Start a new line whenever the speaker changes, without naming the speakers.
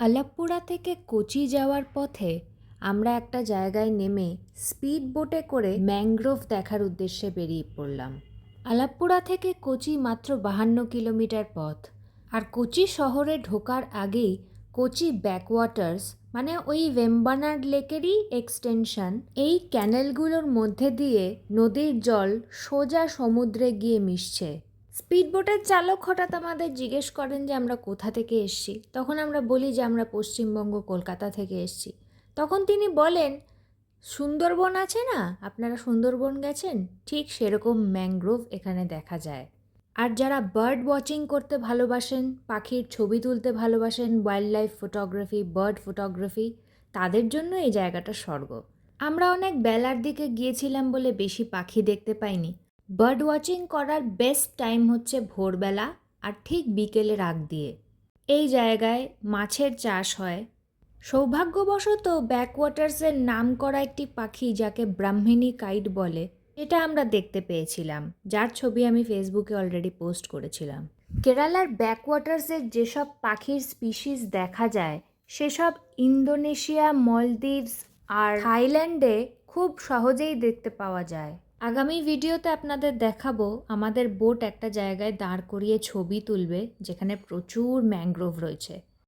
আলাপ্পুরা থেকে কোচি যাওয়ার পথে আমরা একটা জায়গায় নেমে স্পিড বোটে করে ম্যানগ্রোভ দেখার উদ্দেশ্যে বেরিয়ে পড়লাম। আলাপ্পুরা থেকে কোচি মাত্র 52 কিলোমিটার পথ। আর কোচি শহরে ঢোকার আগেই কোচি ব্যাকওয়াটার্স মানে ওই ভেম্বানাড লেকেরই এক্সটেনশন, এই ক্যানেলগুলোর মধ্যে দিয়ে নদীর জল সোজা সমুদ্রে গিয়ে মিশছে। স্পিডবোটের চালক হঠাৎ আমাদের জিজ্ঞেস করেন যে আমরা কোথা থেকে এসছি। তখন আমরা বলি যে আমরা পশ্চিমবঙ্গ কলকাতা থেকে এসছি। তখন তিনি বলেন, সুন্দরবন আছে না, আপনারা সুন্দরবন গেছেন? ঠিক সেরকম ম্যানগ্রোভ এখানে দেখা যায়। আর যারা বার্ড ওয়াচিং করতে ভালোবাসেন, পাখির ছবি তুলতে ভালোবাসেন, wild life photography, bird photography, তাদের জন্য এই জায়গাটা স্বর্গ। আমরা অনেক বেলার দিকে গিয়েছিলাম বলে বেশি পাখি দেখতে পাইনি। বার্ড ওয়াচিং করার বেস্ট টাইম হচ্ছে ভোরবেলা আর ঠিক বিকেলের আগ দিয়ে। এই জায়গায় মাছের চাষ হয়। সৌভাগ্যবশত ব্যাকওয়াটার্সের নাম করা একটি পাখি যাকে ব্রাহ্মিণী কাইট বলে, এটা আমরা দেখতে পেয়েছিলাম, যার ছবি আমি ফেসবুকে অলরেডি পোস্ট করেছিলাম। কেরালার ব্যাকওয়াটার্সের যেসব পাখির স্পিসিস দেখা যায় সেসব ইন্দোনেশিয়া, মলদ্বীপস আর থাইল্যান্ডে খুব সহজেই দেখতে পাওয়া যায়। আগামী ভিডিওতে আপনাদের দেখাবো আমাদের বোট একটা জায়গায় দাঁড় করিয়ে ছবি তুলবে যেখানে প্রচুর ম্যানগ্রোভ রয়েছে।